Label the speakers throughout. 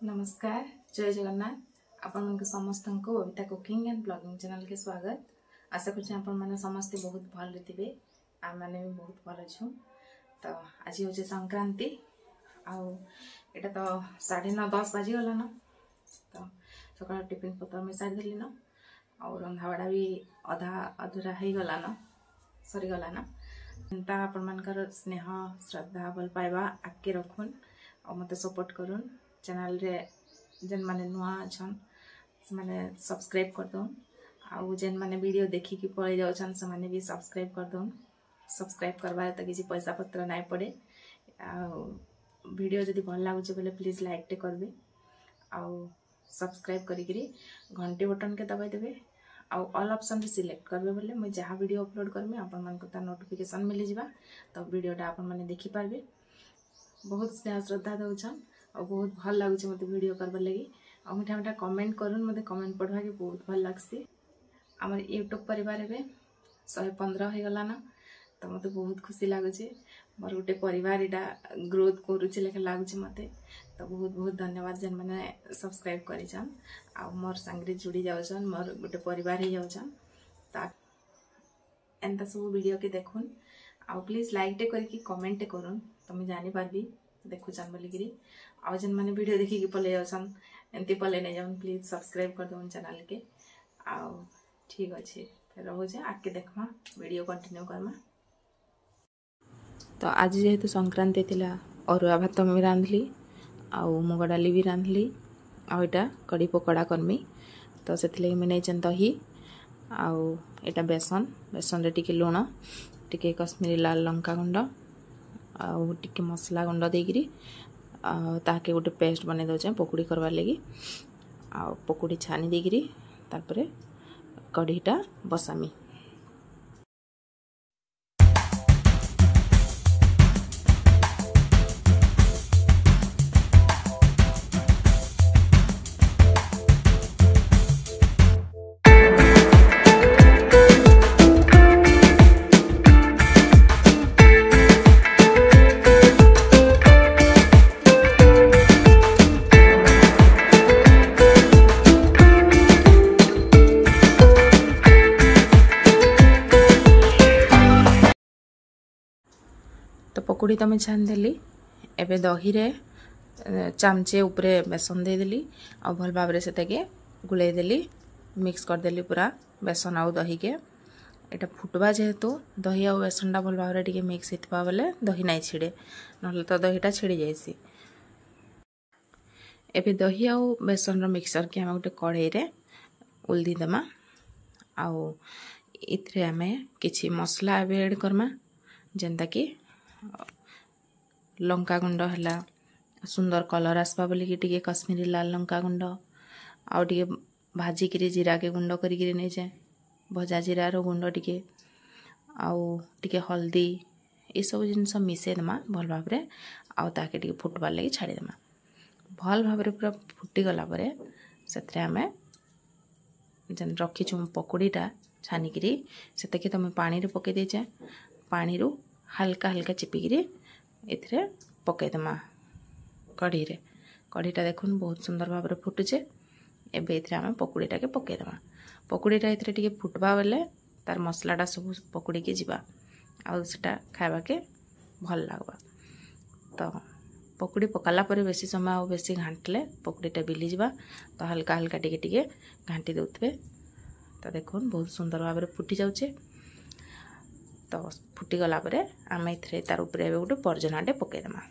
Speaker 1: नमस्कार जय जगन्नाथ आपण समस्त को Babita cooking and blogging channel के स्वागत। आशा कर आपण मैंने समस्ते बहुत भल थे आम मैंने भी बहुत भल अच्छु। तो आज हूँ संक्रांति आटा तो 9:30 बाजीगला न। तो सका टिफिन पत्र मैं सारीदेली न आ रंधाबड़ा भी अधा अधूरा हो गला न सरीगला न। एंता आपण मानकर स्नेह श्रद्धा भल पाइबा आगे रखुन और मत सपोर्ट करुन। चैनल रे जेन माने नुआ छन से माने सब्सक्राइब कर दो आउ जेन माने वीडियो देखी कि पळे जाउछन से माने भी सब्सक्राइब कर दो। सब्सक्राइब करबा त किसी पैसा पत्र नाइ पड़े। आउ वीडियो जदी भल लागुचे बोले प्लीज लाइक टे करबे आउ सब्सक्राइब करी करी घंटी बटन के दबाई देबे आउ ऑल ऑप्शन भी सिलेक्ट करबे बोले मैं जहाँ वीडियो अपलोड करबे आपन मन को ता नोटिफिकेशन मिली जिबा तो वीडियोटा आपन माने देखि पारबे। बहुत स्नेह श्रद्धा दउछन और बहुत भल लगुच मत वीडियो करबार लगी और मीठा मीठा कमेंट करूँ मत कमेंट पढ़वा के बहुत भल लगसी। आम यूट्यूब परिवार ए 115 हो गला ना तो मत बहुत खुशी लगुच मोर गोटे परिवार यहाँ ग्रोथ करुचे लेखे लगुच मत। तो बहुत बहुत धन्यवाद जेन मैंने सब्सक्राइब करिछन आ मोर संगे जुड़ी जाउछन मोर गोटे परिवार हो जाउछन। ता एंता सब वीडियो के देखुन आ प्लीज लाइक टे करके कमेंट टे करूँ तो मैं जानी पारबी देखुचन बोलिकी आउ जेन मैंने वीडियो देखिकी पले जाउछन एंती पले नहीं जाउन प्लीज सब्सक्राइब कर दउन चैनल के। आउ ठीक अच्छे फिर रोजे आके देखमा वीडियो कंटिन्यू करमा। तो आज जेहेतु संक्रांति थिला अरुआ भात में रांधली आउ मुग डाली भी रांधली आउ एटा कड़ी पकोड़ा करमी। तो से मैं नहीं दही आउ एटा बेसन बेसन रे टिके लुण टिके कश्मीरी लाल लंका गुंड आउ टिके मसला गुंड देगिरी ताके गोटे पेस्ट बने दौचे पकुड़ी करवार लगी आ पकुड़ी छानी देगिरी तारपरे कढ़ीटा बसामी। तो पकुड़ी तो मैं छान देली एबे दही रे चामचे उपरे बेसन दे देली आ भल भाव से गुले देली मिक्स कर देली पूरा बेसन आउ दही के। एटा फुटवा जेहेतु दही आ बेसन भल भाव टिके मिक्स होता बेले दही नाई छिड़े ना तो दहीटा छिड़ी जाइसी। एबे दही आउ बेसन मिक्सर के आम गोटे कढ़ई रे उल्दी देमा आउ इथरे आमे किछि मसला एबे ऐड करमा जेंता कि लंका गुंड है सुंदर कलर आसपा बोलिकी टिके कश्मीरी लाल लंका गुंड आउ टिके भाजिक जीरा के गुंड करी नहीं जाए भजा जीरार गुंड टिके आउ टिके हल्दी ये सब जिनस मिसई देमा भल भाव रे आउ ताके टिके फुटबार लगी छाड़ी देमा। भल भाव रे पूरा फुटी गला परे सेतरे आमे जन रखीछु पकुड़ीटा छानिकी से तुम पानी रे पके देचे पानी रू हल्का हल्का चिपिकी इथरे पकईदमा कढ़ी रे। कढ़ीटा देखुन बहुत सुंदर भाव रे फुटुचे एबे इथरे आमे पकुड़ीटा के पकईदमा। पकुड़ीटा इथरे टिके फुटबा बेले तार मसलाटा सब पकुड़ी के जीवा आउ सेटा खाइबा के भल लागबा। तो पकुड़ी पकाला परे बेसी समय आउ बेसी घांटले पकुड़ीटा बिली जीवा तो हल्का हल्का टिके टिके घांटी देउथबे। तो देखुन बहुत सुंदर भाव रे फुटी जाउचे। तो फुटी गला परे आमे इथरे तार उपरे गोटे पर्जनाटे पकईदमा।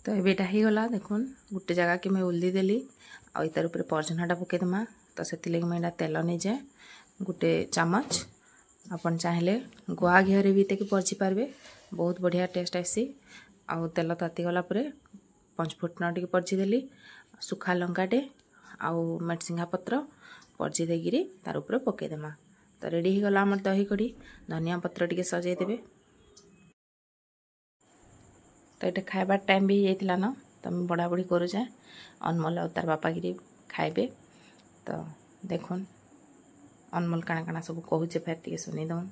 Speaker 1: तो एटा ही गला देखुन गोटे जगह कि मैं उल्दी देली आ तार ऊपर परजनाटा पकईदमा। तो से मुझे तेल नहीं जाए गोटे चामच अपन चाहें गुआ घीरे भी तक परजी पारे बहुत बढ़िया टेस्ट आसी। आउ तेल ताती गला पंचफुटन टे परजीदेली सुखा लंकाटे आउ मेटसिंगा पत्र परजी देगी तार ऊपर पकईदेमा। तो रेडी हो गला आमर दही कढ़ी धनिया पत्र टे सजेदेवे। तो ये खाइबार टाइम भी जाइला न तो मैं बड़ा बड़ी करूँ जाए अनमोल और तार बापा गिरी खाइबे। तो देखुन अनमोल काଣା काଣା सब कहूचे फेर टे सुनीदन।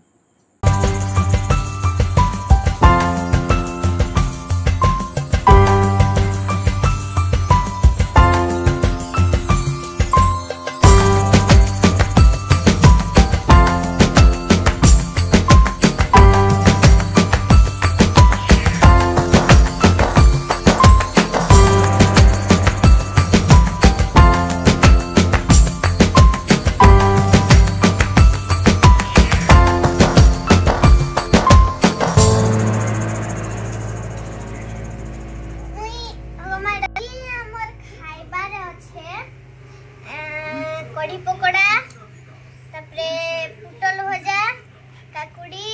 Speaker 2: कढ़ी पकोड़ा तापरे पुटल भजा काकुड़ी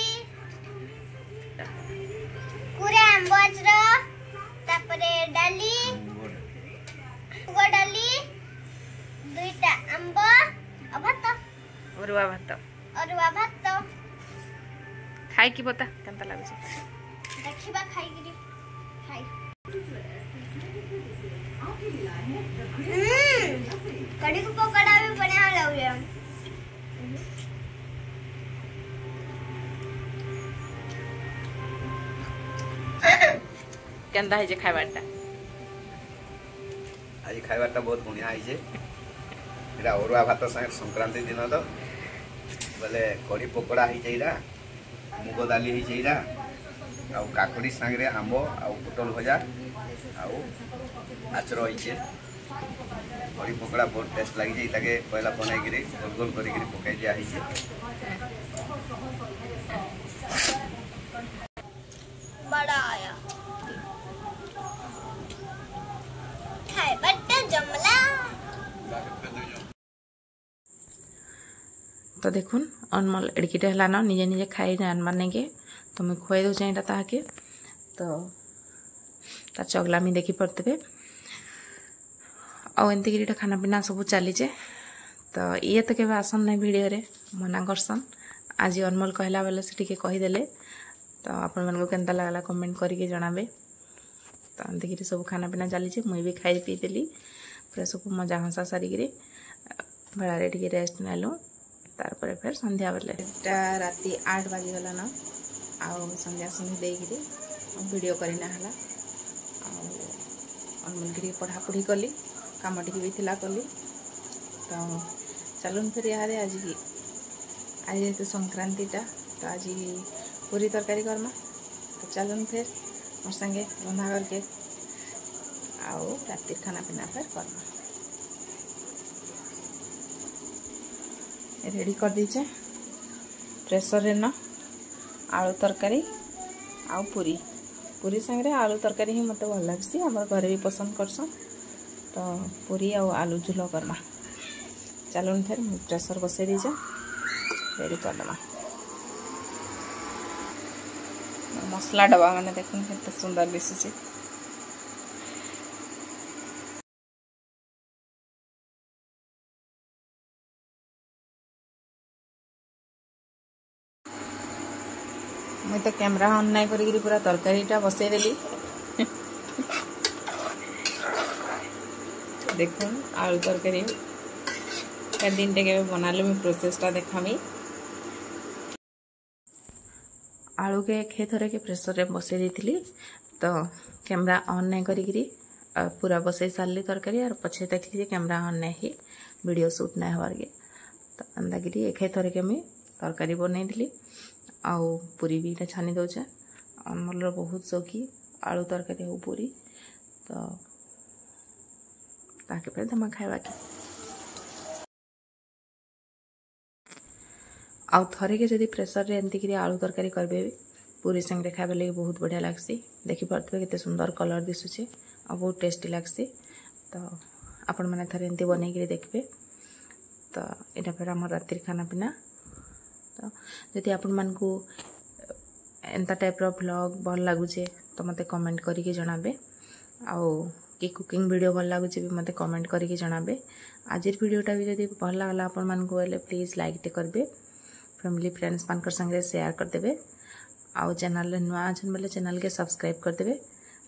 Speaker 2: पूरा आंबजर तापरे डाली मुग डाली दुईटा आंब भात अरुआ भात
Speaker 1: खाई की बता केनता लागुछ
Speaker 2: देखिबा खाई कढ़ी पकोड़ा भी बढ़िया लगे।
Speaker 1: केनता है जे खाइबारटा
Speaker 3: आज खाइबारटा बहुत बढ़िया है। एटा अरुआ भात संगे संक्रांति दिन तो बोले कढ़ी पकोड़ा है जाइरा मुग दाली है जाइरा आउ काकुड़ी संगे आंब आउ पुटल भजा आउ आचर होइछे। कढ़ी पकोड़ा बहुत टेस्ट लगी जाए ताके पहला बनाई गोल गोल करी पकाई दिया है।
Speaker 2: बड़ा आया खाए बट्टे जमला।
Speaker 1: तो देखुन अनमोल एड़कीटे है ना निजे निजे खाई जान माने के तो मैं खुआई दूचे यहाँ ताके तो तार चगलामी देखी पड़ते आमती खाना पीना सब चलीचे। तो ये तो के आसन ना वीडियो रे मना करसन आज अनमोल कहला बेले से टिके कहीदेले। तो आपण मन केनता लगला कमेंट करके जनाबे। तो एमती सब खाना पीना चलीचे मुई भी खाई पी देली पूरा सब मजा हंसा सारिक बेड़े टे रेस्ट नेलु। तार पर फिर संध्या बेले राति 8 बाजीगला न आउ संध्या समय देगी वीडियो करना है अनमोल की पढ़ापढ़ी कली काम टी भी थिला कली। तो चलुन फिर यहाँ आज की आज जेहतु संक्रांतिटा तो आज पूरी तरकारी करमा। तो चलुन फिर मोर संगे रंधा करके आउ रातिर खाना पीना फिर करमा रेडी कर दीचे प्रेसर रे न आलू तरकारी आउ पूरी पूरी संगे आलू तरकारी ही मत भल लगसी आम घर भी पसंद करसन। तो पूरी आउ आलू झुल करमा। चलुन फिर प्रेसर बसई दीचे रेडी करदमा। मसला डब्बा मैंने देखुन केते सुंदर दिशुची। मुई तो कैमरा ऑन नहीं करी पूरा तरकारीटा बसई देली। देखुन आलू तरकारी दिन टे बनाले मुझे प्रोसेसटा देखामी। आलू के खेतरे के प्रेसर रे बसई देती तो कैमरा ऑन नहीं करी पूरा बसई सारे तरकारी और पछे देखली कैमरा ऑन नहीं वीडियो शूट नहीं हबार के। तो अंदागिरी एक थर के मुझे तरकारी बनई आउ पूरी भी छानी दौचे। अनमोल बहुत शौकी आलू तरकारी हो पूरी। तो ताके पे दमा खाइबा के आउ थरे के जदि प्रेसर रे एंती आलू तरकारी करबे पूरी संगे खाइबा लगे बहुत बढ़िया लगसी। देखिपे केते सुंदर कलर दिशुचे और बहुत टेस्टी लगसी। तो आपण मैंने थे एमती बनईकि देखिए। तो यहाँ पर आम रातिर खाना पीना। तो जदि आपण मानकू एंता टाइप्र व्लॉग भल लगुचे तो मते कमेंट करके जनाबे। आउ कि कुकिंग वीडियो भल लगुचे भी मते कमेंट करके जनाबे। आज वीडियोटा भी जदि भल लगला आपण मानकू बोले प्लीज लाइक टे करबे, फैमिली फ्रेंड्स मानकर संगे शेयर कर देबे। आउ चैनल नुआ अछन बोले चैनल के सब्सक्राइब कर देबे।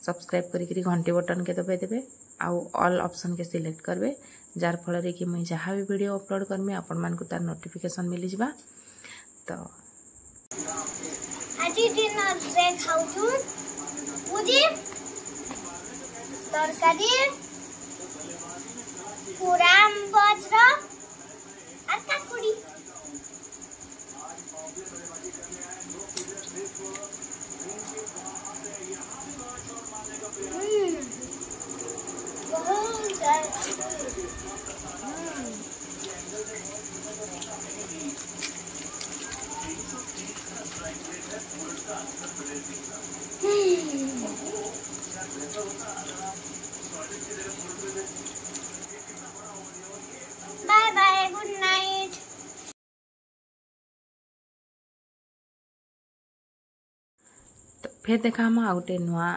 Speaker 1: सब्सक्राइब करी घंटी बटन के दबाई देबे। आउ ऑल ऑप्शन के सिलेक्ट करबे, जार फल कि मुझे जहाँ भी वीडियो अपलोड करमी आपण मानकू तार नोटिफिकेशन मिली जिबा। तो
Speaker 2: आज दिन रे खाउछु पूरी तरकारी पुराम बज्र और काकुड़ी। Bye bye, good night.
Speaker 1: तो फिर देखा हम आ गोटे नुआ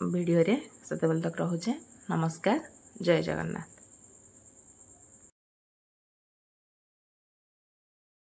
Speaker 1: वीडियो रे। सेते बेल तक रहुचे। नमस्कार, जय जगन्नाथ।